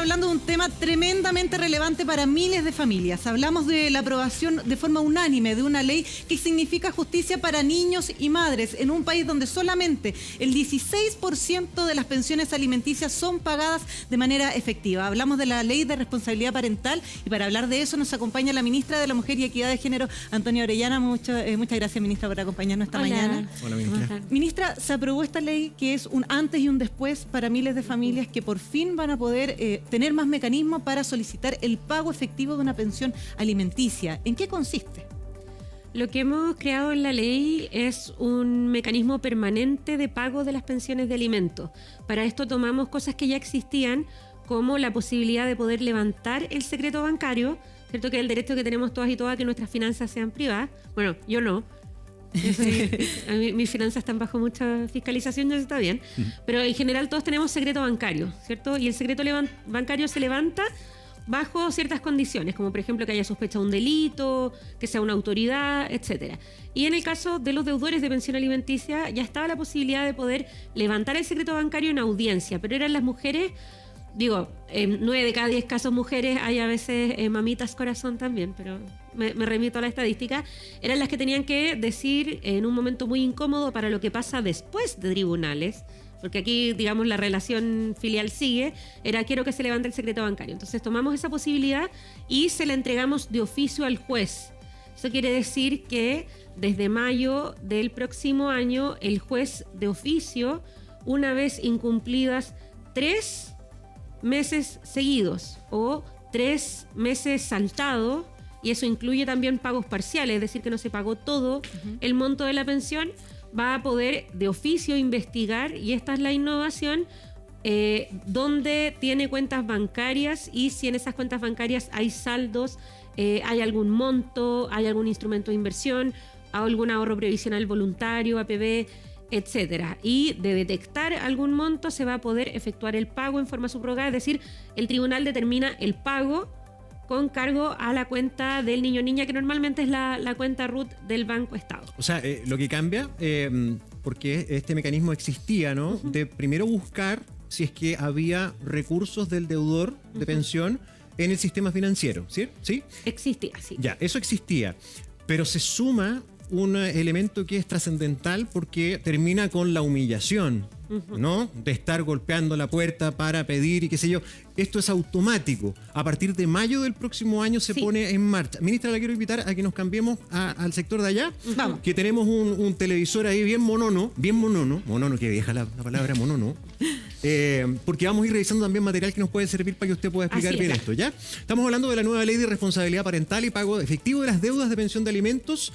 hablando de un tema tremendamente relevante para miles de familias. Hablamos de la aprobación de forma unánime de una ley que significa justicia para niños y madres en un país donde solamente el 16% de las pensiones alimenticias son pagadas de manera efectiva. Hablamos de la ley de responsabilidad parental y para hablar de eso nos acompaña la ministra de la Mujer y Equidad de Género, Antonia Orellana. Muchas gracias, ministra, por acompañarnos esta mañana. Hola, ministra. Ministra, se aprobó esta ley que es un antes y un después para miles de familias que por fin van a poder tener más mecanismos para solicitar el pago efectivo de una pensión alimenticia. ¿En qué consiste? Lo que hemos creado en la ley es un mecanismo permanente de pago de las pensiones de alimentos. Para esto tomamos cosas que ya existían, como la posibilidad de poder levantar el secreto bancario, ¿cierto? Que es el derecho que tenemos todas y todas a que nuestras finanzas sean privadas. Bueno, yo no. A mí, mis finanzas están bajo mucha fiscalización, ya está bien. Pero en general todos tenemos secreto bancario, ¿cierto? Y el secreto bancario se levanta bajo ciertas condiciones, como por ejemplo que haya sospecha de un delito, que sea una autoridad, etcétera. Y en el caso de los deudores de pensión alimenticia ya estaba la posibilidad de poder levantar el secreto bancario en audiencia, pero eran las mujeres, digo, en 9 de cada 10 casos mujeres, hay a veces mamitas corazón también, pero me remito a la estadística, eran las que tenían que decir en un momento muy incómodo para lo que pasa después de tribunales, porque aquí, digamos, la relación filial sigue, era quiero que se levante el secreto bancario. Entonces tomamos esa posibilidad y se la entregamos de oficio al juez. Eso quiere decir que desde mayo del próximo año, el juez de oficio, una vez incumplidas 3 meses seguidos o 3 meses saltados, y eso incluye también pagos parciales, es decir, que no se pagó todo el monto de la pensión, va a poder de oficio investigar, y esta es la innovación, dónde tiene cuentas bancarias y si en esas cuentas bancarias hay saldos, hay algún monto, hay algún instrumento de inversión, algún ahorro previsional voluntario, APB, etcétera. Y de detectar algún monto se va a poder efectuar el pago en forma subrogada, es decir, el tribunal determina el pago con cargo a la cuenta del niño o niña, que normalmente es la cuenta RUT del Banco Estado. O sea, lo que cambia, porque este mecanismo existía, ¿no? De primero buscar si es que había recursos del deudor de pensión en el sistema financiero, ¿sí? ¿Sí? Existía, sí. Ya, eso existía, pero se suma un elemento que es trascendental porque termina con la humillación, ¿no? De estar golpeando la puerta para pedir y qué sé yo. Esto es automático. A partir de mayo del próximo año se pone en marcha. Ministra, la quiero invitar a que nos cambiemos al sector de allá. Vamos. Que tenemos un televisor ahí bien monono, que vieja la palabra monono. Porque vamos a ir revisando también material que nos puede servir para que usted pueda explicar bien esto, ¿ya? Estamos hablando de la nueva ley de responsabilidad parental y pago efectivo de las deudas de pensión de alimentos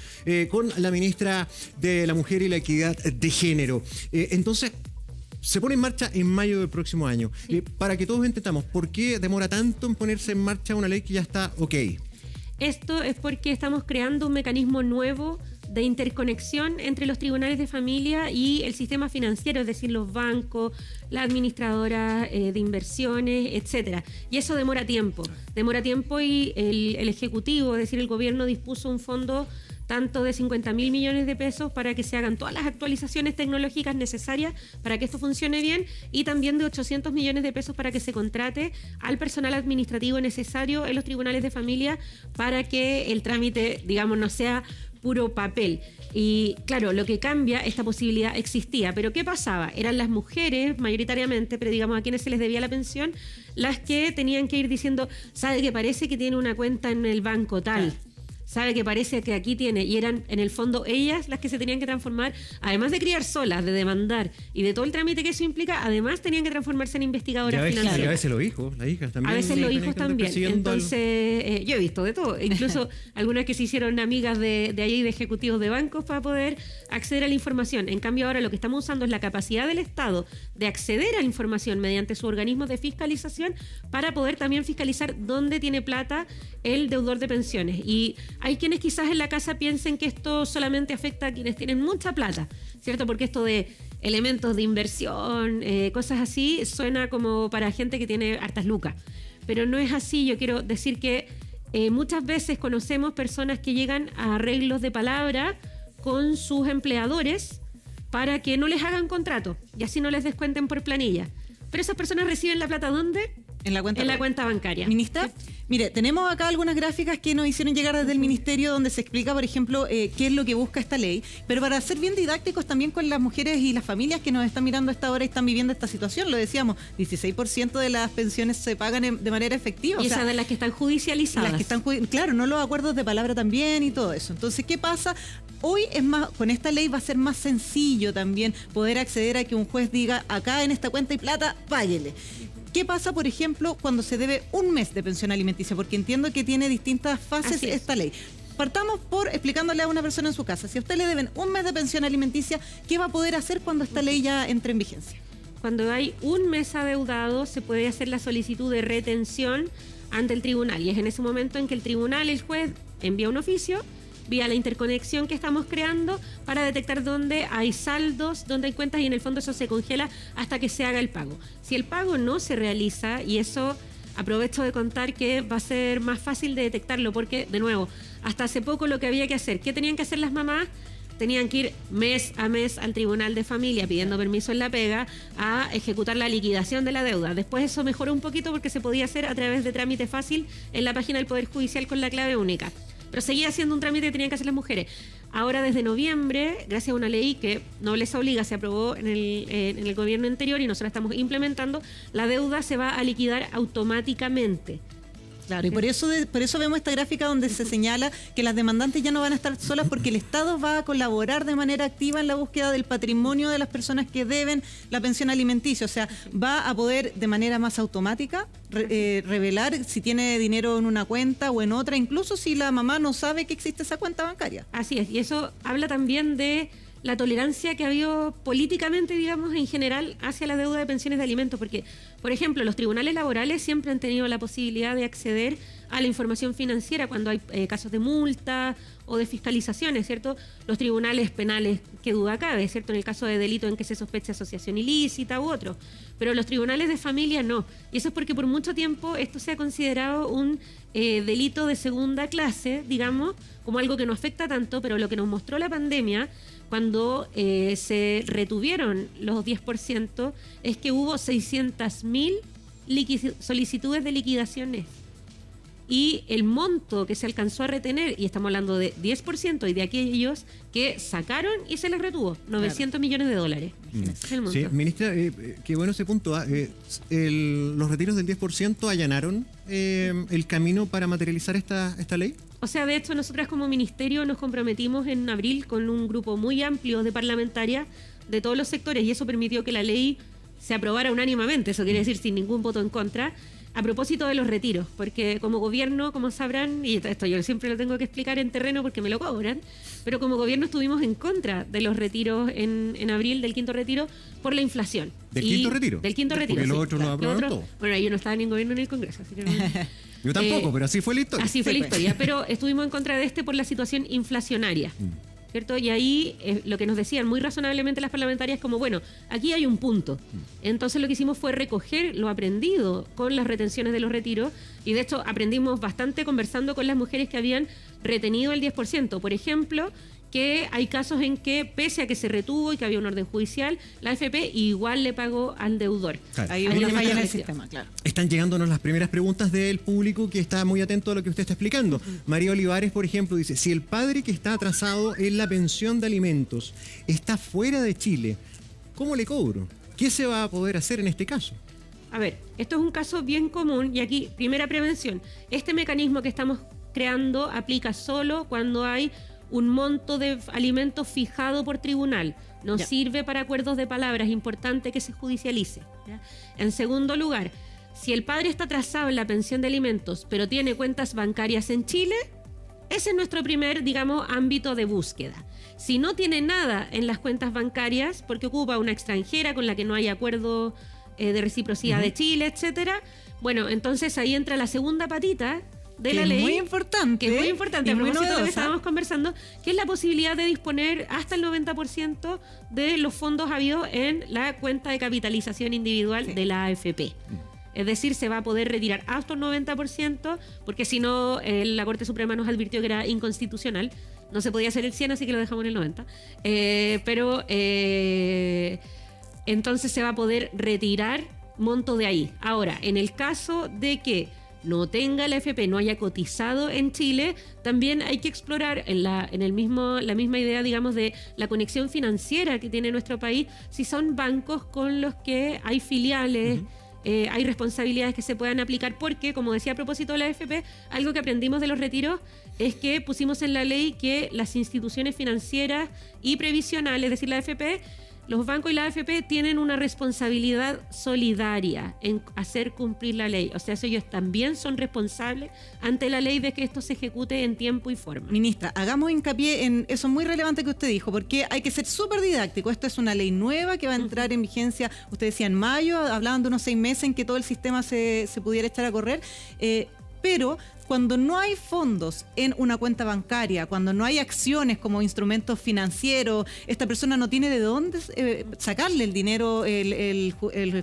con la ministra de la Mujer y la Equidad de Género. Entonces, se pone en marcha en mayo del próximo año. Sí. Para que todos entendamos, ¿por qué demora tanto en ponerse en marcha una ley que ya está ok? Esto es porque estamos creando un mecanismo nuevo de interconexión entre los tribunales de familia y el sistema financiero, es decir, los bancos, la administradora de inversiones, etcétera. Y eso demora tiempo y el Ejecutivo, es decir, el gobierno dispuso un fondo tanto de 50.000 millones de pesos para que se hagan todas las actualizaciones tecnológicas necesarias para que esto funcione bien, y también de 800 millones de pesos para que se contrate al personal administrativo necesario en los tribunales de familia para que el trámite, digamos, no sea puro papel. Y claro, lo que cambia, esta posibilidad existía, pero ¿qué pasaba? Eran las mujeres mayoritariamente, pero digamos a quienes se les debía la pensión, las que tenían que ir diciendo, sabe que parece que tiene una cuenta en el banco tal, sabe que parece que aquí tiene, y eran en el fondo ellas las que se tenían que transformar, además de criar solas, de demandar y de todo el trámite que eso implica, además tenían que transformarse en investigadoras financieras. Y a veces los hijos, las hijas también. A veces los hijos también. Entonces, yo he visto de todo, incluso algunas que se hicieron amigas de allí, de ejecutivos de bancos, para poder acceder a la información. En cambio, ahora lo que estamos usando es la capacidad del Estado de acceder a la información mediante su organismo de fiscalización para poder también fiscalizar dónde tiene plata el deudor de pensiones. Y hay quienes quizás en la casa piensen que esto solamente afecta a quienes tienen mucha plata, ¿cierto? Porque esto de elementos de inversión, cosas así, suena como para gente que tiene hartas lucas. Pero no es así. Yo quiero decir que muchas veces conocemos personas que llegan a arreglos de palabra con sus empleadores para que no les hagan contrato y así no les descuenten por planilla. Pero esas personas reciben la plata ¿dónde? En la cuenta, bancaria. Ministra, mire, tenemos acá algunas gráficas que nos hicieron llegar desde el Ministerio donde se explica, por ejemplo, qué es lo que busca esta ley, pero para ser bien didácticos también con las mujeres y las familias que nos están mirando a esta hora y están viviendo esta situación, lo decíamos, 16% de las pensiones se pagan de manera efectiva. Y esas de las que están judicializadas. Las que están, claro, no los acuerdos de palabra también y todo eso. Entonces, ¿qué pasa? Hoy es más, con esta ley va a ser más sencillo también poder acceder a que un juez diga, acá en esta cuenta hay plata, páguele. ¿Qué pasa, por ejemplo, cuando se debe un mes de pensión alimenticia? Porque entiendo que tiene distintas fases esta ley. Partamos por explicándole a una persona en su casa. Si a usted le deben un mes de pensión alimenticia, ¿qué va a poder hacer cuando esta ley ya entre en vigencia? Cuando hay un mes adeudado, se puede hacer la solicitud de retención ante el tribunal. Y es en ese momento en que el tribunal, el juez, envía un oficio vía la interconexión que estamos creando para detectar dónde hay saldos, dónde hay cuentas, y en el fondo eso se congela hasta que se haga el pago. Si el pago no se realiza, y eso aprovecho de contar que va a ser más fácil de detectarlo, porque, de nuevo, hasta hace poco lo que había que hacer, ¿qué tenían que hacer las mamás? Tenían que ir mes a mes al tribunal de familia pidiendo permiso en la pega a ejecutar la liquidación de la deuda. Después eso mejoró un poquito porque se podía hacer a través de trámite fácil en la página del Poder Judicial con la clave única. Pero seguía siendo un trámite que tenían que hacer las mujeres. Ahora, desde noviembre, gracias a una ley que no les obliga, se aprobó en el gobierno anterior y nosotros estamos implementando, la deuda se va a liquidar automáticamente. Claro, y por eso vemos esta gráfica donde se señala que las demandantes ya no van a estar solas porque el Estado va a colaborar de manera activa en la búsqueda del patrimonio de las personas que deben la pensión alimenticia. O sea, va a poder de manera más automática revelar si tiene dinero en una cuenta o en otra, incluso si la mamá no sabe que existe esa cuenta bancaria. Así es, y eso habla también de la tolerancia que ha habido políticamente, digamos, en general hacia la deuda de pensiones de alimentos, porque, por ejemplo, los tribunales laborales siempre han tenido la posibilidad de acceder a la información financiera cuando hay casos de multa o de fiscalizaciones, ¿cierto? Los tribunales penales, qué duda cabe, ¿cierto? En el caso de delito en que se sospecha asociación ilícita u otro, pero los tribunales de familia no. Y eso es porque por mucho tiempo esto se ha considerado un delito de segunda clase, digamos, como algo que no afecta tanto, pero lo que nos mostró la pandemia cuando se retuvieron los 10%, es que hubo 600.000 solicitudes de liquidaciones. Y el monto que se alcanzó a retener, y estamos hablando de 10%, y de aquellos que sacaron y se les retuvo, 900 millones de dólares. Es el monto. Sí, ministra, qué bueno ese punto. ¿Los retiros del 10% allanaron el camino para materializar esta ley? O sea, de hecho, nosotras como ministerio nos comprometimos en abril con un grupo muy amplio de parlamentarias de todos los sectores, y eso permitió que la ley se aprobara unánimemente, eso quiere decir sin ningún voto en contra, a propósito de los retiros, porque como gobierno, como sabrán, y esto yo siempre lo tengo que explicar en terreno porque me lo cobran, pero como gobierno estuvimos en contra de los retiros en abril, del quinto retiro, por la inflación. ¿Del quinto retiro? Del quinto retiro, porque sí. los otros lo aprobaron todo. Bueno, yo no estaba ni en gobierno ni en el Congreso, así que no. Yo tampoco, pero así fue la historia. Así fue la historia, pero estuvimos en contra de por la situación inflacionaria, ¿cierto? Y ahí lo que nos decían muy razonablemente las parlamentarias como, bueno, aquí hay un punto. Entonces lo que hicimos fue recoger lo aprendido con las retenciones de los retiros, y de hecho aprendimos bastante conversando con las mujeres que habían retenido el 10%. Por ejemplo, que hay casos en que, pese a que se retuvo y que había un orden judicial, la AFP igual le pagó al deudor. Claro. Hay una falla en el sistema, claro. Están llegándonos las primeras preguntas del público que está muy atento a lo que usted está explicando. María Olivares, por ejemplo, dice, si el padre que está atrasado en la pensión de alimentos está fuera de Chile, ¿cómo le cobro? ¿Qué se va a poder hacer en este caso? A ver, esto es un caso bien común, y aquí, primera prevención. Este mecanismo que estamos creando aplica solo cuando hay un monto de alimentos fijado por tribunal. No sirve para acuerdos de palabra, es importante que se judicialice. ¿Ya? En segundo lugar, si el padre está atrasado en la pensión de alimentos, pero tiene cuentas bancarias en Chile, ese es nuestro primer, digamos, ámbito de búsqueda. Si no tiene nada en las cuentas bancarias, porque ocupa una extranjera con la que no hay acuerdo de reciprocidad de Chile, etcétera, bueno, entonces ahí entra la segunda patita de la ley, muy importante, que es muy importante, a propósito de lo que estábamos conversando, que es la posibilidad de disponer hasta el 90% de los fondos habidos en la cuenta de capitalización individual de la AFP. Es decir, se va a poder retirar hasta un 90%, porque si no, la Corte Suprema nos advirtió que era inconstitucional. No se podía hacer el 100, así que lo dejamos en el 90%. Entonces se va a poder retirar monto de ahí. Ahora, en el caso de que no tenga la AFP, no haya cotizado en Chile, también hay que explorar la misma idea, digamos, de la conexión financiera que tiene nuestro país, si son bancos con los que hay filiales, hay responsabilidades que se puedan aplicar, porque, como decía a propósito de la AFP, algo que aprendimos de los retiros es que pusimos en la ley que las instituciones financieras y previsionales, es decir, la AFP, los bancos y la AFP tienen una responsabilidad solidaria en hacer cumplir la ley. O sea, ellos también son responsables ante la ley de que esto se ejecute en tiempo y forma. Ministra, hagamos hincapié en eso muy relevante que usted dijo, porque hay que ser súper didáctico. Esta es una ley nueva que va a entrar en vigencia, usted decía en mayo, hablaban de unos 6 meses en que todo el sistema se pudiera echar a correr, pero cuando no hay fondos en una cuenta bancaria, cuando no hay acciones como instrumentos financieros, esta persona no tiene de dónde sacarle el dinero, el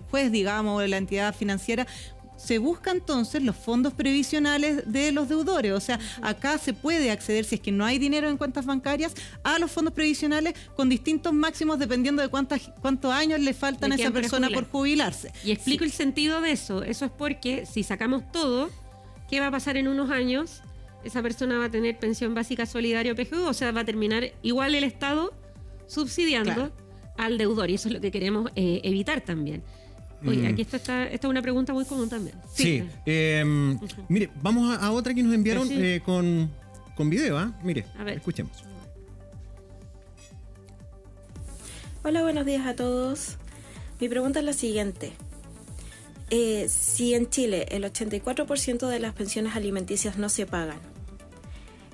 juez, digamos, la entidad financiera. Se busca entonces los fondos previsionales de los deudores. O sea, acá se puede acceder, si es que no hay dinero en cuentas bancarias, a los fondos previsionales con distintos máximos dependiendo de cuántos años le faltan a esa persona por jubilarse. Y explico el sentido de eso. Eso es porque si sacamos todo, ¿qué va a pasar en unos años? Esa persona va a tener pensión básica solidaria o PGU, o sea, va a terminar igual el Estado subsidiando al deudor, y eso es lo que queremos evitar también. Oye, aquí esta es una pregunta muy común también. Sí. Mire, vamos a otra que nos enviaron con video, ¿ah? Mire, a ver, escuchemos. Hola, buenos días a todos. Mi pregunta es la siguiente. Si en Chile el 84% de las pensiones alimenticias no se pagan,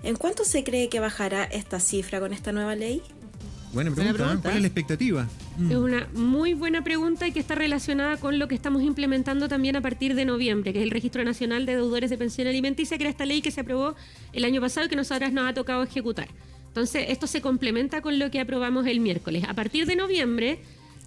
¿en cuánto se cree que bajará esta cifra con esta nueva ley? Buena pregunta. ¿Cuál es la expectativa? Es una muy buena pregunta y que está relacionada con lo que estamos implementando también a partir de noviembre, que es el Registro Nacional de Deudores de Pensión Alimenticia, que era esta ley que se aprobó el año pasado y que nosotras nos ha tocado ejecutar. Entonces, esto se complementa con lo que aprobamos el miércoles. A partir de noviembre,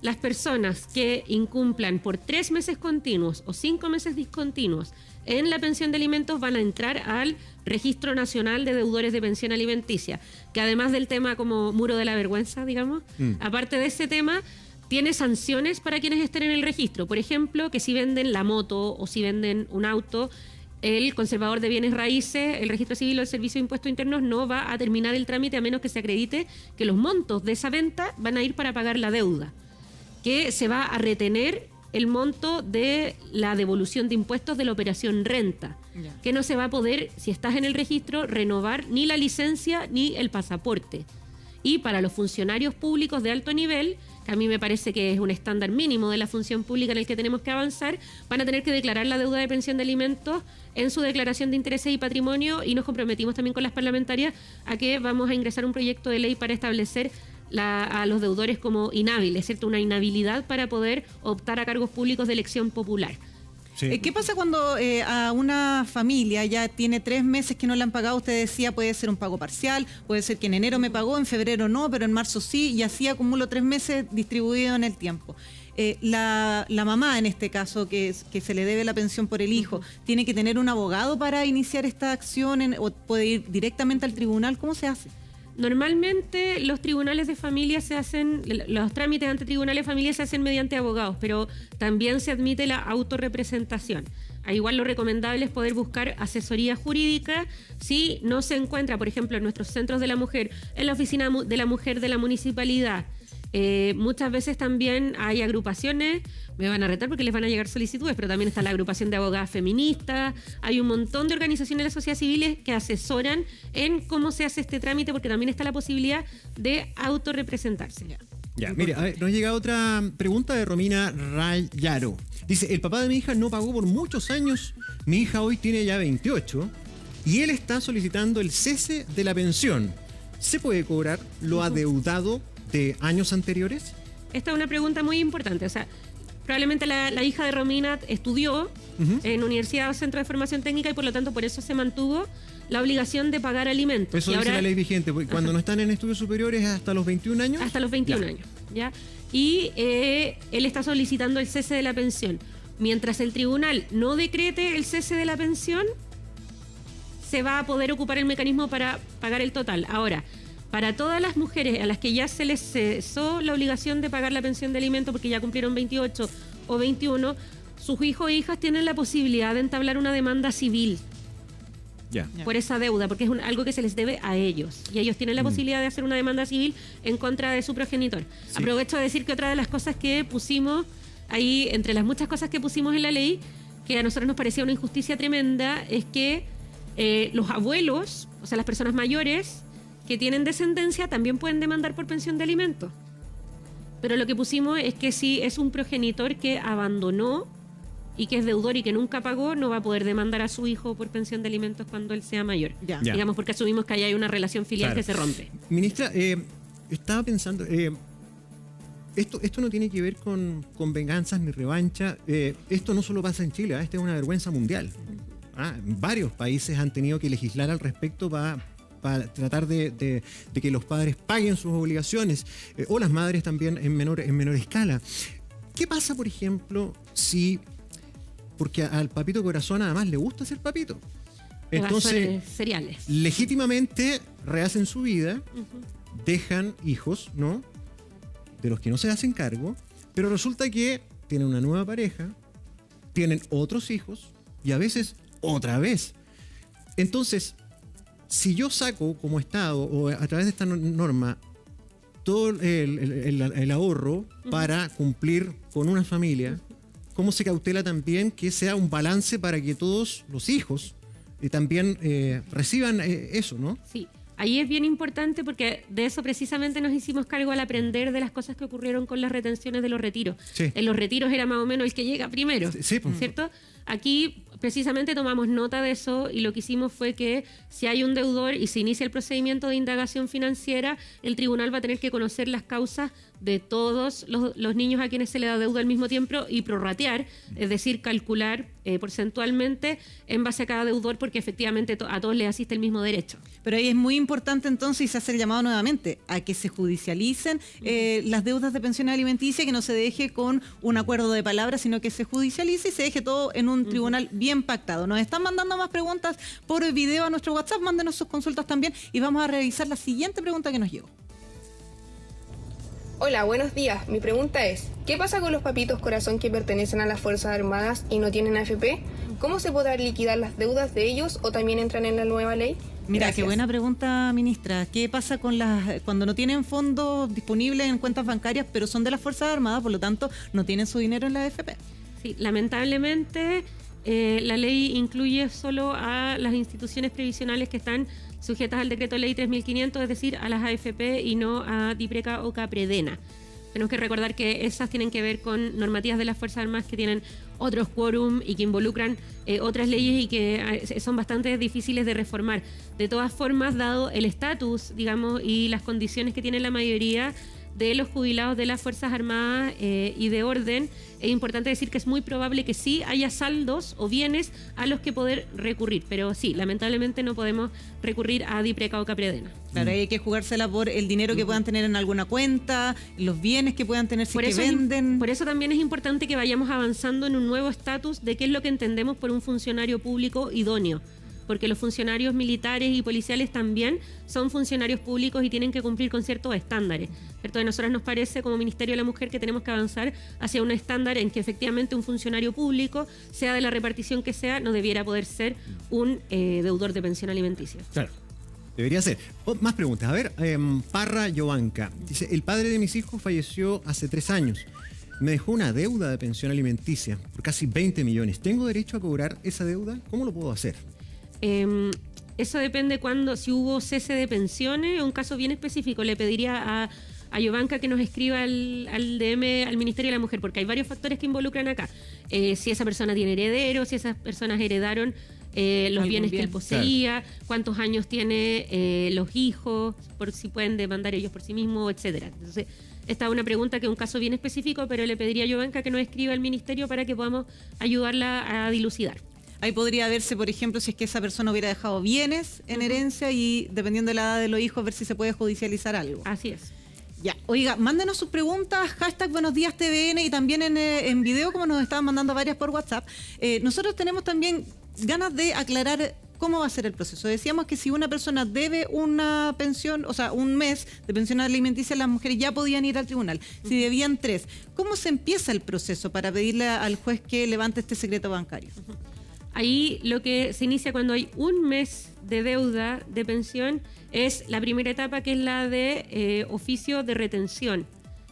las personas que incumplan por 3 meses continuos o 5 meses discontinuos en la pensión de alimentos van a entrar al Registro Nacional de Deudores de Pensión Alimenticia, que además del tema como muro de la vergüenza, digamos, aparte de ese tema, tiene sanciones para quienes estén en el registro. Por ejemplo, que si venden la moto o si venden un auto, el conservador de bienes raíces, el registro civil o el servicio de impuestos internos no va a terminar el trámite a menos que se acredite que los montos de esa venta van a ir para pagar la deuda, que se va a retener el monto de la devolución de impuestos de la operación renta, que no se va a poder, si estás en el registro, renovar ni la licencia ni el pasaporte. Y para los funcionarios públicos de alto nivel, que a mí me parece que es un estándar mínimo de la función pública en el que tenemos que avanzar, van a tener que declarar la deuda de pensión de alimentos en su declaración de intereses y patrimonio, y nos comprometimos también con las parlamentarias a que vamos a ingresar un proyecto de ley para establecer a los deudores como inhábiles, ¿cierto? Una inhabilidad para poder optar a cargos públicos de elección popular. Sí. ¿Qué pasa cuando a una familia ya tiene 3 meses que no le han pagado? Usted decía, puede ser un pago parcial, puede ser que en enero me pagó, en febrero no, pero en marzo sí, y así acumulo 3 meses distribuidos en el tiempo. La mamá, en este caso, que se le debe la pensión por el hijo, ¿tiene que tener un abogado para iniciar esta acción o puede ir directamente al tribunal? ¿Cómo se hace? Normalmente los tribunales de familia los trámites ante tribunales de familia se hacen mediante abogados, pero también se admite la autorrepresentación. Igual lo recomendable es poder buscar asesoría jurídica si no se encuentra, por ejemplo, en nuestros centros de la mujer, en la oficina de la mujer de la municipalidad. Muchas veces también hay agrupaciones, me van a retar porque les van a llegar solicitudes, pero también está la agrupación de abogadas feministas, hay un montón de organizaciones de la sociedad civil que asesoran en cómo se hace este trámite, porque también está la posibilidad de autorrepresentarse. Ya, mire, a ver, nos llega otra pregunta de Romina Rayaro. Dice, el papá de mi hija no pagó por muchos años, mi hija hoy tiene ya 28 y él está solicitando el cese de la pensión. ¿Se puede cobrar lo adeudado de años anteriores? Esta es una pregunta muy importante. O sea, probablemente la hija de Romina estudió en universidad o centro de formación técnica y por lo tanto por eso se mantuvo la obligación de pagar alimentos. Eso dice la ley vigente, porque cuando no están en estudios superiores hasta los 21 años. Hasta los 21 años, ¿ya? Y él está solicitando el cese de la pensión. Mientras el tribunal no decrete el cese de la pensión, se va a poder ocupar el mecanismo para pagar el total. Ahora, para todas las mujeres a las que ya se les cesó la obligación de pagar la pensión de alimento porque ya cumplieron 28 o 21, sus hijos e hijas tienen la posibilidad de entablar una demanda civil Ya. por esa deuda, porque es algo que se les debe a ellos. Y ellos tienen la posibilidad de hacer una demanda civil en contra de su progenitor. Sí. Aprovecho de decir que otra de las cosas que pusimos ahí, entre las muchas cosas que pusimos en la ley, que a nosotros nos parecía una injusticia tremenda, es que los abuelos, o sea, las personas mayores que tienen descendencia, también pueden demandar por pensión de alimentos. Pero lo que pusimos es que si es un progenitor que abandonó y que es deudor y que nunca pagó, no va a poder demandar a su hijo por pensión de alimentos cuando él sea mayor. Ya. Ya. Digamos, porque asumimos que ahí hay una relación filial Claro. que se rompe. Ministra, estaba pensando, esto no tiene que ver con venganzas ni revancha. Esto no solo pasa en Chile, esta es una vergüenza mundial. Varios países han tenido que legislar al respecto para tratar de que los padres paguen sus obligaciones, o las madres también en menor escala. ¿Qué pasa, por ejemplo, si... Porque al papito corazón además le gusta ser papito? Entonces, cereales. legítimamente rehacen su vida, dejan hijos, ¿no? De los que no se hacen cargo, pero resulta que tienen una nueva pareja, tienen otros hijos y a veces otra vez. Entonces, si yo saco como Estado o a través de esta norma todo el ahorro para cumplir con una familia, ¿cómo se cautela también que sea un balance para que todos los hijos también reciban eso, ¿no? Sí, ahí es bien importante porque de eso precisamente nos hicimos cargo al aprender de las cosas que ocurrieron con las retenciones de los retiros. Sí. En los retiros era más o menos el que llega primero, Sí, pues. ¿cierto? Aquí precisamente tomamos nota de eso y lo que hicimos fue que si hay un deudor y se inicia el procedimiento de indagación financiera, el tribunal va a tener que conocer las causas de todos los niños a quienes se le da deuda al mismo tiempo y prorratear, es decir, calcular porcentualmente en base a cada deudor porque efectivamente a todos les asiste el mismo derecho. Pero ahí es muy importante entonces, y se hace el llamado nuevamente, a que se judicialicen las deudas de pensión alimenticia, que no se deje con un acuerdo de palabras, sino que se judicialice y se deje todo en un tribunal bien pactado. Nos están mandando más preguntas por video a nuestro WhatsApp, mándenos sus consultas también y vamos a revisar la siguiente pregunta que nos llegó. Hola, buenos días. Mi pregunta es, ¿qué pasa con los papitos corazón que pertenecen a las Fuerzas Armadas y no tienen AFP? ¿Cómo se podrá liquidar las deudas de ellos o también entran en la nueva ley? Mira, Gracias. qué buena pregunta, ministra. ¿Qué pasa con cuando no tienen fondos disponibles en cuentas bancarias, pero son de las Fuerzas Armadas, por lo tanto no tienen su dinero en la AFP? Sí, lamentablemente la ley incluye solo a las instituciones previsionales que están sujetas al decreto ley 3500, es decir, a las AFP y no a DIPRECA o CAPREDENA. Tenemos que recordar que esas tienen que ver con normativas de las Fuerzas Armadas que tienen otros quórum y que involucran otras leyes y que son bastante difíciles de reformar. De todas formas, dado el estatus, digamos, y las condiciones que tiene la mayoría de los jubilados de las Fuerzas Armadas y de orden, es importante decir que es muy probable que sí haya saldos o bienes a los que poder recurrir, pero sí, lamentablemente no podemos recurrir a DIPRECA o CAPREDENA. Claro, hay que jugársela por el dinero que puedan tener en alguna cuenta, los bienes que puedan tener si que venden. Por eso también es importante que vayamos avanzando en un nuevo estatus de qué es lo que entendemos por un funcionario público idóneo. Porque los funcionarios militares y policiales también son funcionarios públicos y tienen que cumplir con ciertos estándares. ¿Cierto? A nosotros nos parece, como Ministerio de la Mujer, que tenemos que avanzar hacia un estándar en que efectivamente un funcionario público, sea de la repartición que sea, no debiera poder ser un deudor de pensión alimenticia. Claro. Debería ser. Más preguntas. A ver, Parra Yovanka. Dice, el padre de mis hijos falleció hace 3 años. Me dejó una deuda de pensión alimenticia por casi 20 millones. ¿Tengo derecho a cobrar esa deuda? ¿Cómo lo puedo hacer? Eso depende si hubo cese de pensiones, un caso bien específico. Le pediría a Yovanka que nos escriba al DM, al Ministerio de la Mujer, porque hay varios factores que involucran acá. Si esa persona tiene herederos, si esas personas heredaron los bienes que él poseía, cuántos años tiene los hijos, por si pueden demandar ellos por sí mismos, etcétera. Entonces, esta es una pregunta que es un caso bien específico, pero le pediría a Yovanka que nos escriba al Ministerio para que podamos ayudarla a dilucidar. Ahí podría verse, por ejemplo, si es que esa persona hubiera dejado bienes en herencia y dependiendo de la edad de los hijos, ver si se puede judicializar algo. Así es. Ya, oiga, mándenos sus preguntas, hashtag Buenos Días TVN y también en video, como nos estaban mandando varias por WhatsApp. Nosotros tenemos también ganas de aclarar ¿cómo va a ser el proceso? Decíamos que si una persona debe una pensión, o sea, un mes de pensión alimenticia, las mujeres ya podían ir al tribunal. Si debían 3, ¿cómo se empieza el proceso para pedirle al juez que levante este secreto bancario? Ahí lo que se inicia cuando hay un mes de deuda de pensión es la primera etapa, que es la de oficio de retención.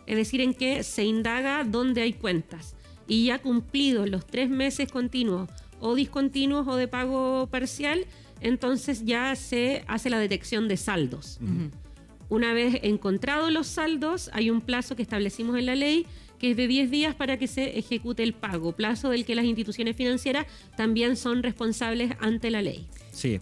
Es decir, en que se indaga dónde hay cuentas. Y ya cumplidos los 3 meses continuos o discontinuos o de pago parcial, entonces ya se hace la detección de saldos. Una vez encontrados los saldos, hay un plazo que establecimos en la ley, que es de 10 días para que se ejecute el pago, plazo del que las instituciones financieras también son responsables ante la ley. Sí.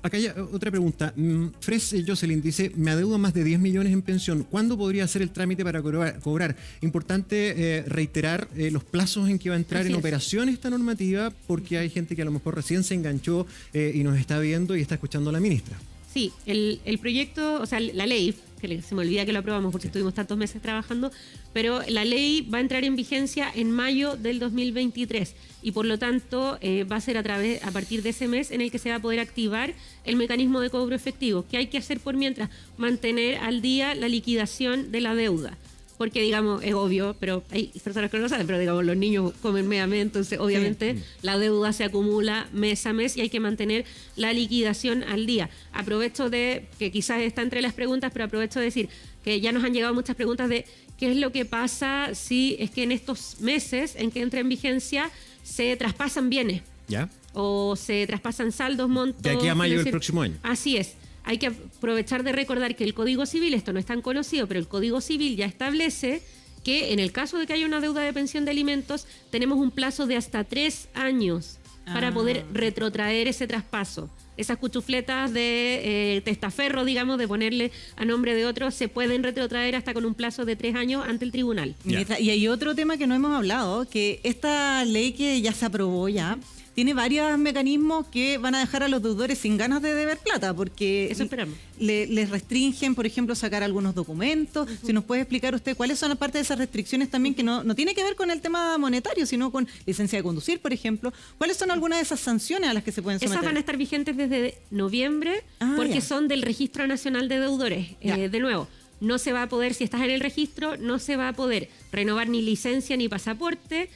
Acá hay otra pregunta. Fres Jocelyn dice, me adeudo más de 10 millones en pensión. ¿Cuándo podría hacer el trámite para cobrar? Importante reiterar los plazos en que va a entrar en operación esta normativa, porque hay gente que a lo mejor recién se enganchó y nos está viendo y está escuchando a la ministra. Sí, el proyecto, o sea, la ley, que se me olvida que lo aprobamos porque estuvimos tantos meses trabajando, pero la ley va a entrar en vigencia en mayo del 2023 y por lo tanto va a ser a partir de ese mes en el que se va a poder activar el mecanismo de cobro efectivo. ¿Qué hay que hacer por mientras? Mantener al día la liquidación de la deuda. Porque, digamos, es obvio, pero hay personas que no lo saben, pero, digamos, los niños comen mes a mes, entonces, obviamente, la deuda se acumula mes a mes y hay que mantener la liquidación al día. Aprovecho que quizás está entre las preguntas, pero aprovecho de decir que ya nos han llegado muchas preguntas de qué es lo que pasa si es que en estos meses en que entra en vigencia se traspasan bienes. ¿Ya? O se traspasan saldos, montos. De aquí a mayo del próximo año. Así es. Hay que aprovechar de recordar que el Código Civil, esto no es tan conocido, pero el Código Civil ya establece que en el caso de que haya una deuda de pensión de alimentos, tenemos un plazo de hasta 3 años para poder retrotraer ese traspaso. Esas cuchufletas de testaferro, digamos, de ponerle a nombre de otro, se pueden retrotraer hasta con un plazo de 3 años ante el tribunal. Y hay otro tema que no hemos hablado, que esta ley que ya se aprobó ya, tiene varios mecanismos que van a dejar a los deudores sin ganas de deber plata, porque eso esperamos. Les restringen, por ejemplo, sacar algunos documentos. Si nos puede explicar usted cuáles son parte de esas restricciones también, que no tiene que ver con el tema monetario, sino con licencia de conducir, por ejemplo. ¿Cuáles son algunas de esas sanciones a las que se pueden someter? Esas van a estar vigentes desde noviembre, porque son del Registro Nacional de Deudores. De nuevo, no se va a poder, si estás en el registro, no se va a poder renovar ni licencia ni pasaporte.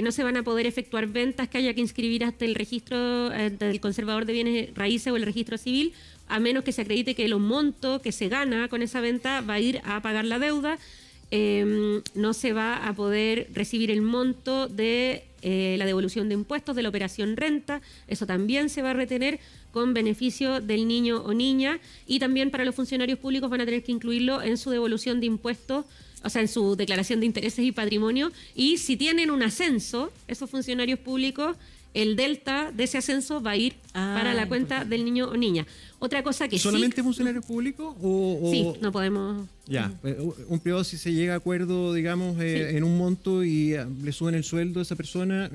No se van a poder efectuar ventas que haya que inscribir hasta el registro del conservador de bienes raíces o el registro civil, a menos que se acredite que el monto que se gana con esa venta va a ir a pagar la deuda. No se va a poder recibir el monto de la devolución de impuestos de la operación renta. Eso también se va a retener con beneficio del niño o niña. Y también para los funcionarios públicos van a tener que incluirlo en su devolución de impuestos, o sea, en su declaración de intereses y patrimonio. Y si tienen un ascenso, esos funcionarios públicos, el delta de ese ascenso va a ir para la cuenta del niño o niña. Otra cosa que ¿solamente funcionarios públicos? O sí, no podemos... Ya, un privado, si se llega a acuerdo, digamos, en un monto y le suben el sueldo a esa persona,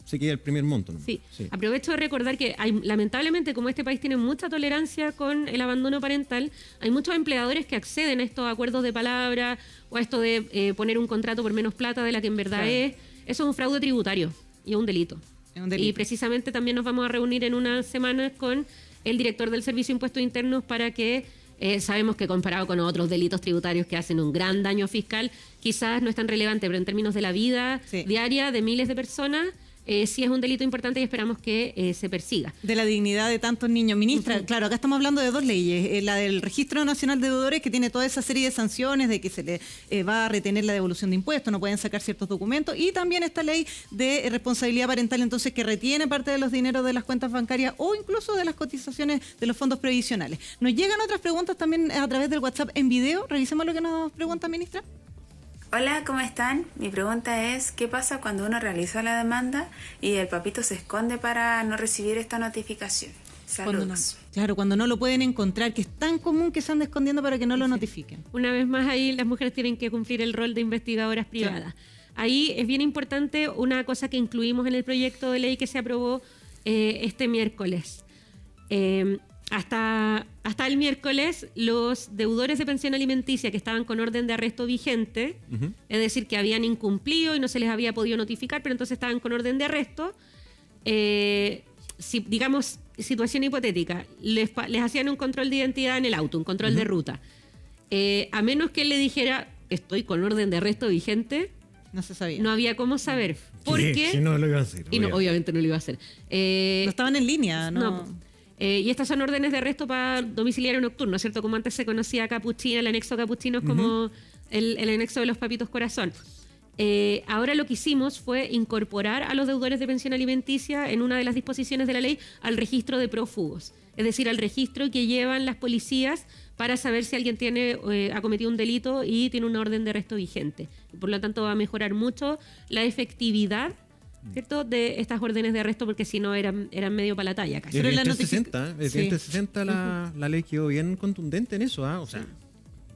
se queda el primer monto, ¿no? Sí. Aprovecho de recordar que lamentablemente, como este país tiene mucha tolerancia con el abandono parental, hay muchos empleadores que acceden a estos acuerdos de palabra o a esto de poner un contrato por menos plata de la que en verdad es. Eso es un fraude tributario y es un delito. Y precisamente también nos vamos a reunir en unas semanas con el director del Servicio de Impuestos Internos para que sabemos que comparado con otros delitos tributarios que hacen un gran daño fiscal, quizás no es tan relevante, pero en términos de la vida diaria de miles de personas, sí es un delito importante y esperamos que se persiga. De la dignidad de tantos niños. Ministra, claro, acá estamos hablando de 2 leyes. La del Registro Nacional de Deudores, que tiene toda esa serie de sanciones, de que se le va a retener la devolución de impuestos, no pueden sacar ciertos documentos, y también esta ley de responsabilidad parental, entonces, que retiene parte de los dineros de las cuentas bancarias o incluso de las cotizaciones de los fondos previsionales. Nos llegan otras preguntas también a través del WhatsApp en video. Revisemos lo que nos pregunta, ministra. Hola, ¿cómo están? Mi pregunta es, ¿qué pasa cuando uno realiza la demanda y el papito se esconde para no recibir esta notificación? Saludos. Cuando no lo pueden encontrar, que es tan común que se anden escondiendo para que no lo notifiquen. Una vez más, ahí las mujeres tienen que cumplir el rol de investigadoras privadas. Ahí es bien importante una cosa que incluimos en el proyecto de ley que se aprobó este miércoles. Hasta el miércoles, los deudores de pensión alimenticia que estaban con orden de arresto vigente, es decir, que habían incumplido y no se les había podido notificar, pero entonces estaban con orden de arresto, si digamos, situación hipotética, les hacían un control de identidad en el auto, un control de ruta. A menos que él le dijera, estoy con orden de arresto vigente, No se sabía. no había cómo saber. Porque... Si no lo iba a hacer. Y no, obviamente no lo iba a hacer. No estaban en línea, ¿no? No. Y estas son órdenes de arresto para domiciliario nocturno, ¿cierto? Como antes se conocía Capuchino, el anexo Capuchino es como el anexo de los papitos corazón. Ahora lo que hicimos fue incorporar a los deudores de pensión alimenticia en una de las disposiciones de la ley al registro de prófugos, es decir, al registro que llevan las policías para saber si alguien ha cometido un delito y tiene una orden de arresto vigente. Por lo tanto, va a mejorar mucho la efectividad, ¿cierto?, de estas órdenes de arresto, porque si no eran medio para la talla casi. El Pero la 2060, el sí. 2060 la ley quedó bien contundente en eso, ¿ah? O sea,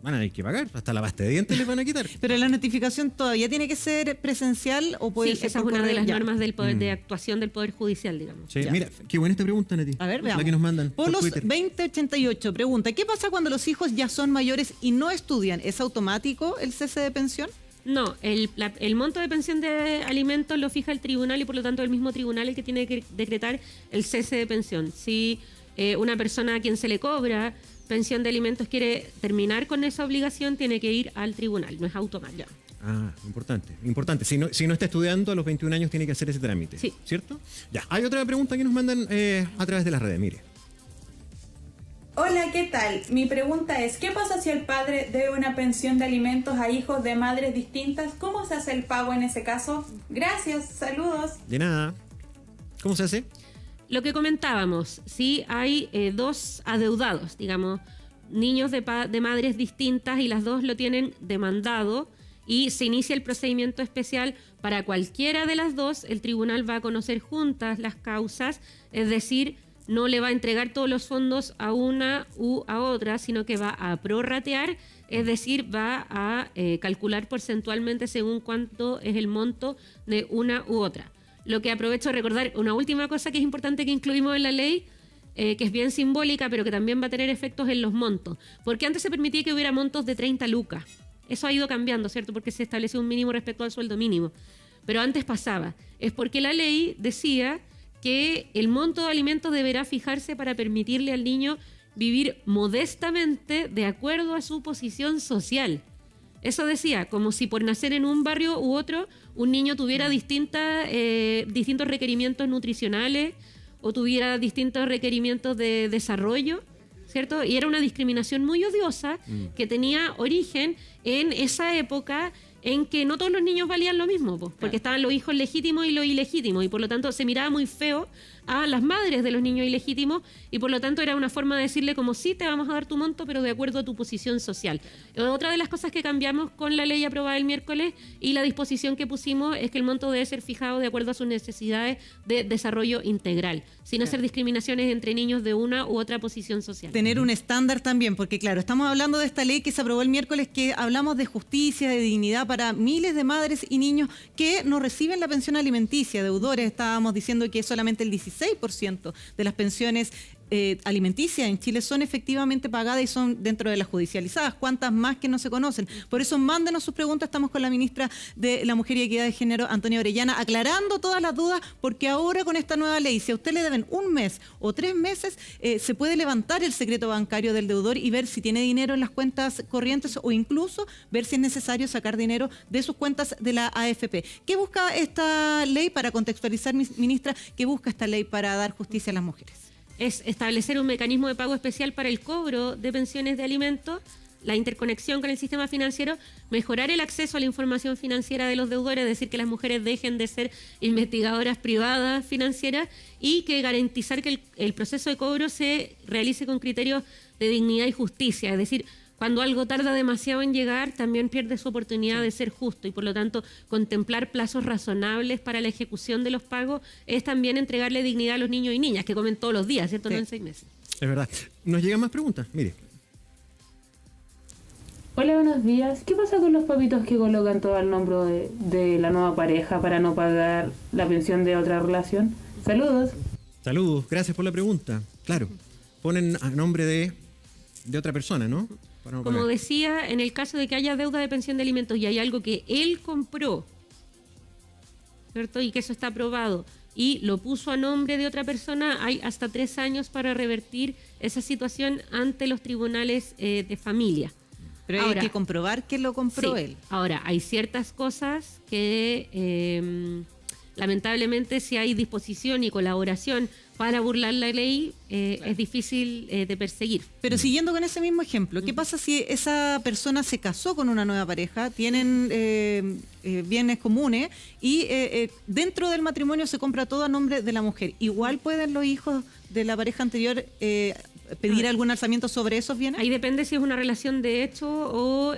van a tener que pagar, hasta la pasta de dientes les van a quitar. Pero la notificación todavía tiene que ser presencial o puede Sí, ser esa es por una de correo? las Ya. normas del poder de actuación del Poder Judicial, digamos. Sí, Ya. mira, qué buena esta pregunta, Nati. A ver, veamos. La que nos mandan por Polos Twitter. 2088 pregunta, ¿qué pasa cuando los hijos ya son mayores y no estudian? ¿Es automático el cese de pensión? No, el monto de pensión de alimentos lo fija el tribunal y por lo tanto el mismo tribunal el que tiene que decretar el cese de pensión. Si una persona a quien se le cobra pensión de alimentos quiere terminar con esa obligación, tiene que ir al tribunal, no es automático. Ah, importante. Si no está estudiando, a los 21 años tiene que hacer ese trámite. Sí. ¿Cierto? Ya, hay otra pregunta que nos mandan a través de las redes, mire. Hola, ¿qué tal? Mi pregunta es, ¿qué pasa si el padre debe una pensión de alimentos a hijos de madres distintas? ¿Cómo se hace el pago en ese caso? Gracias, saludos. De nada. ¿Cómo se hace? Lo que comentábamos, si hay dos adeudados, digamos, niños de madres distintas y las dos lo tienen demandado y se inicia el procedimiento especial para cualquiera de las dos, el tribunal va a conocer juntas las causas, es decir, no le va a entregar todos los fondos a una u a otra, sino que va a prorratear, es decir, va a calcular porcentualmente según cuánto es el monto de una u otra. Lo que aprovecho de recordar, una última cosa que es importante que incluimos en la ley, que es bien simbólica, pero que también va a tener efectos en los montos. Porque antes se permitía que hubiera montos de 30 lucas. Eso ha ido cambiando, ¿cierto? Porque se estableció un mínimo respecto al sueldo mínimo. Pero antes pasaba. Es porque la ley decía que el monto de alimentos deberá fijarse para permitirle al niño vivir modestamente de acuerdo a su posición social. Eso decía, como si por nacer en un barrio u otro, un niño tuviera distintos requerimientos nutricionales o tuviera distintos requerimientos de desarrollo, ¿cierto? Y era una discriminación muy odiosa que tenía origen en esa época en que no todos los niños valían lo mismo, porque estaban los hijos legítimos y los ilegítimos, y por lo tanto se miraba muy feo a las madres de los niños ilegítimos, y por lo tanto era una forma de decirle como sí, te vamos a dar tu monto, pero de acuerdo a tu posición social. Otra de las cosas que cambiamos con la ley aprobada el miércoles y la disposición que pusimos es que el monto debe ser fijado de acuerdo a sus necesidades de desarrollo integral, sin hacer discriminaciones entre niños de una u otra posición social. Tener un estándar también, porque claro, estamos hablando de esta ley que se aprobó el miércoles, que hablamos de justicia, de dignidad para miles de madres y niños que no reciben la pensión alimenticia. Deudores, estábamos diciendo que solamente el 16% de las pensiones alimenticias en Chile son efectivamente pagadas y son dentro de las judicializadas. ¿Cuántas más que no se conocen? Por eso mándenos sus preguntas. Estamos con la ministra de la Mujer y Equidad de Género, Antonia Orellana, aclarando todas las dudas, porque ahora con esta nueva ley, si a usted le deben un mes o 3 meses, se puede levantar el secreto bancario del deudor y ver si tiene dinero en las cuentas corrientes o incluso ver si es necesario sacar dinero de sus cuentas de la AFP. ¿Qué busca esta ley? Para contextualizar, ministra, ¿qué busca esta ley para dar justicia a las mujeres? Es establecer un mecanismo de pago especial para el cobro de pensiones de alimentos, la interconexión con el sistema financiero, mejorar el acceso a la información financiera de los deudores, es decir, que las mujeres dejen de ser investigadoras privadas financieras y que garantizar que el proceso de cobro se realice con criterios de dignidad y justicia, es decir, cuando algo tarda demasiado en llegar, también pierde su oportunidad de ser justo y por lo tanto contemplar plazos razonables para la ejecución de los pagos es también entregarle dignidad a los niños y niñas que comen todos los días, ¿cierto? Sí. No en 6 meses. Es verdad. Nos llegan más preguntas. Mire. Hola, buenos días. ¿Qué pasa con los papitos que colocan todo el nombre de la nueva pareja para no pagar la pensión de otra relación? Saludos. Saludos. Gracias por la pregunta. Claro. Ponen a nombre de otra persona, ¿no? Para no Como pagar. decía, en el caso de que haya deuda de pensión de alimentos y hay algo que él compró, ¿cierto? Y que eso está aprobado y lo puso a nombre de otra persona, hay hasta 3 años para revertir esa situación ante los tribunales de familia. Pero Ahora, hay que comprobar que lo compró sí. él. Ahora, hay ciertas cosas que lamentablemente si hay disposición y colaboración para burlar la ley, es difícil de perseguir. Pero siguiendo con ese mismo ejemplo, ¿qué pasa si esa persona se casó con una nueva pareja, tienen bienes comunes y dentro del matrimonio se compra todo a nombre de la mujer? ¿Igual pueden los hijos de la pareja anterior pedir algún alzamiento sobre esos bienes? Ahí depende si es una relación de hecho o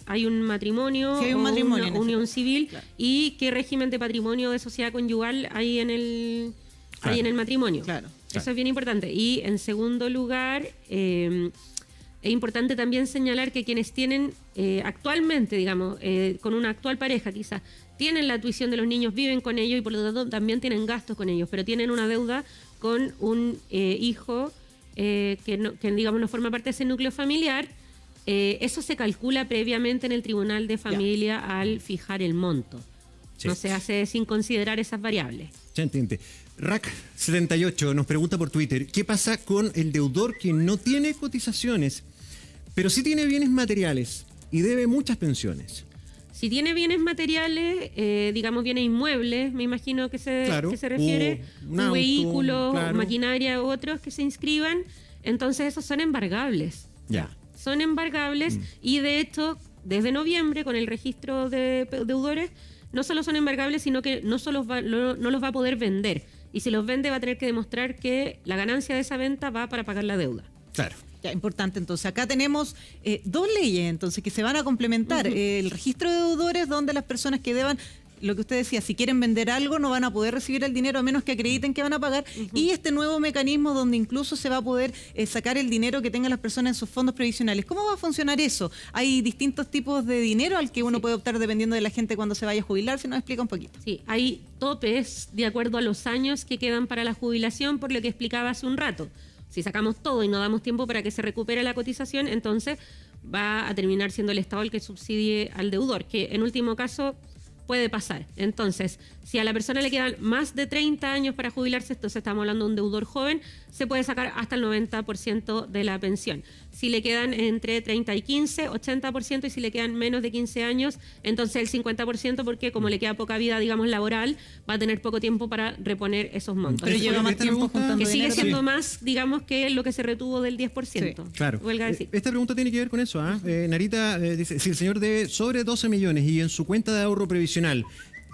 hay un matrimonio, Si hay un o matrimonio una en ese unión caso. civil, Claro. y qué régimen de patrimonio o de sociedad conyugal hay en el matrimonio. Claro. Eso es bien importante. Y en segundo lugar, es importante también señalar que quienes tienen actualmente, digamos, con una actual pareja quizás, tienen la tuición de los niños, viven con ellos y por lo tanto también tienen gastos con ellos, pero tienen una deuda con un hijo que digamos no forma parte de ese núcleo familiar. Eso se calcula previamente en el Tribunal de Familia al fijar el monto. Sí. No se hace sin considerar esas variables. Ya entiende. Rack78 nos pregunta por Twitter, ¿qué pasa con el deudor que no tiene cotizaciones, pero sí tiene bienes materiales y debe muchas pensiones? Si tiene bienes materiales, digamos bienes inmuebles, me imagino que se refiere, un auto, vehículos, claro. maquinaria u otros que se inscriban, entonces esos son embargables. Ya. Son embargables y de hecho, desde noviembre, con el registro de deudores, no solo son embargables, sino que no los va a poder vender. Y si los vende va a tener que demostrar que la ganancia de esa venta va para pagar la deuda. Claro. Ya, importante. Entonces, acá tenemos dos leyes entonces que se van a complementar. El registro de deudores, donde las personas que deban, lo que usted decía, si quieren vender algo no van a poder recibir el dinero a menos que acrediten que van a pagar. Y este nuevo mecanismo donde incluso se va a poder sacar el dinero que tengan las personas en sus fondos previsionales. ¿Cómo va a funcionar eso? Hay distintos tipos de dinero al que uno puede optar dependiendo de la gente cuando se vaya a jubilar. Si nos explica un poquito. Sí, hay topes de acuerdo a los años que quedan para la jubilación, por lo que explicaba hace un rato. Si sacamos todo y no damos tiempo para que se recupere la cotización, entonces va a terminar siendo el Estado el que subsidie al deudor, que en último caso puede pasar. Entonces, si a la persona le quedan más de 30 años para jubilarse, entonces estamos hablando de un deudor joven, se puede sacar hasta el 90% de la pensión. Si le quedan entre 30 y 15, 80%, y si le quedan menos de 15 años, entonces el 50%, porque como le queda poca vida, digamos, laboral, va a tener poco tiempo para reponer esos montos. Pero lleva más Esta tiempo pregunta- juntando Que sigue dinero. siendo más, digamos, que lo que se retuvo del 10%. Sí, Claro. Huelga decir. Esta pregunta tiene que ver con eso. Narita dice, si el señor debe sobre 12 millones y en su cuenta de ahorro previsional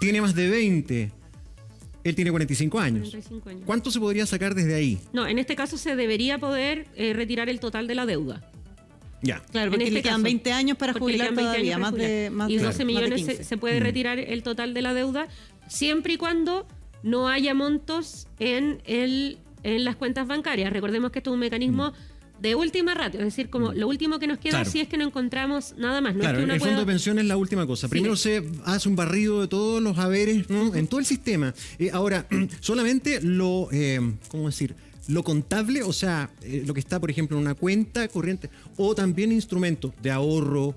tiene más de 20, él tiene 45 años. 45 años. ¿Cuánto se podría sacar desde ahí? No, en este caso se debería poder retirar el total de la deuda. Ya. Claro, En porque este le quedan caso, 20 años para porque le jubilar quedan 20 todavía, años para más de jubilar. más Y de 12 más de millones 15. se puede retirar el total de la deuda, siempre y cuando no haya montos en las cuentas bancarias. Recordemos que esto es un mecanismo de última ratio, es decir, como lo último que nos queda Claro. si es que no encontramos nada más. No Claro, es que uno el fondo de pueda... pensión es la última cosa. Sí. Primero se hace un barrido de todos los haberes, ¿no? En todo el sistema. Ahora, solamente ¿cómo decir? Lo contable, o sea, lo que está, por ejemplo, en una cuenta corriente, o también instrumentos de ahorro.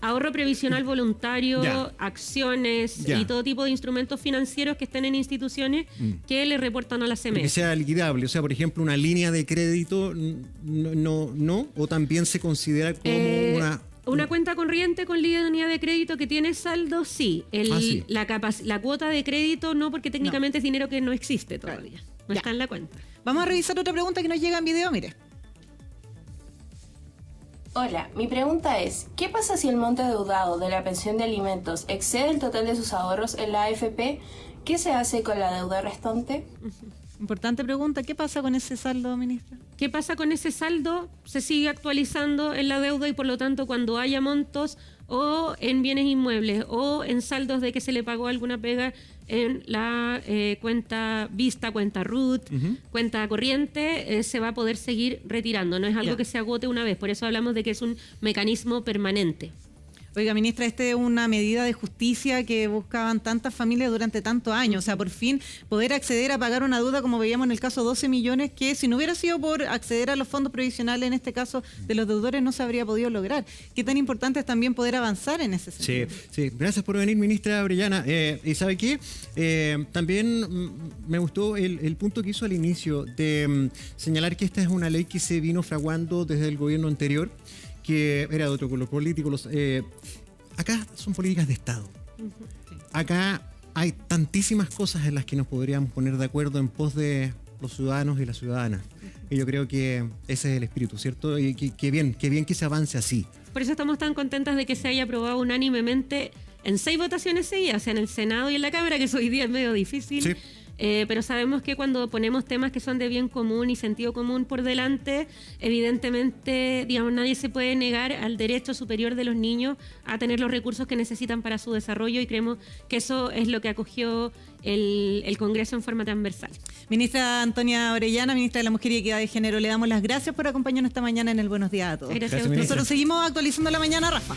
Ahorro previsional voluntario, Ya. acciones Ya. y todo tipo de instrumentos financieros que estén en instituciones que le reportan a la Que CMF. sea liquidable, o sea, por ejemplo, una línea de crédito, no, o también se considera como Una cuenta corriente con línea de crédito que tiene saldo, sí. Sí. La cuota de crédito no, porque técnicamente es dinero que no existe todavía. No Ya. está en la cuenta. Vamos a revisar otra pregunta que nos llega en video, mire. Hola, mi pregunta es, ¿qué pasa si el monto deudado de la pensión de alimentos excede el total de sus ahorros en la AFP? ¿Qué se hace con la deuda restante? Importante pregunta. ¿Qué pasa con ese saldo, ministra? ¿Qué pasa con ese saldo? Se sigue actualizando en la deuda y por lo tanto cuando haya montos o en bienes inmuebles o en saldos de que se le pagó alguna pega en la cuenta Vista, cuenta RUT, cuenta corriente, se va a poder seguir retirando. No es algo Ya. que se agote una vez, por eso hablamos de que es un mecanismo permanente. Oiga, ministra, esta es una medida de justicia que buscaban tantas familias durante tantos años. O sea, por fin poder acceder a pagar una deuda, como veíamos en el caso 12 millones, que si no hubiera sido por acceder a los fondos provisionales, en este caso de los deudores, no se habría podido lograr. Qué tan importante es también poder avanzar en ese sentido. Sí. Gracias por venir, ministra Orellana. ¿Y sabe qué? También me gustó el punto que hizo al inicio de señalar que esta es una ley que se vino fraguando desde el gobierno anterior, que era de otro color político. Acá son políticas de Estado. Acá hay tantísimas cosas en las que nos podríamos poner de acuerdo en pos de los ciudadanos y las ciudadanas. Y yo creo que ese es el espíritu, ¿cierto? Y qué bien que se avance así. Por eso estamos tan contentas de que se haya aprobado unánimemente en 6 votaciones seguidas, o sea, en el Senado y en la Cámara, que eso hoy día es medio difícil. Sí. Pero sabemos que cuando ponemos temas que son de bien común y sentido común por delante, evidentemente, digamos, nadie se puede negar al derecho superior de los niños a tener los recursos que necesitan para su desarrollo, y creemos que eso es lo que acogió el Congreso en forma transversal. Ministra Antonia Orellana, ministra de la Mujer y Equidad de Género, le damos las gracias por acompañarnos esta mañana en el Buenos Días a Todos. Gracias a usted. Nosotros seguimos actualizando la mañana, Rafa.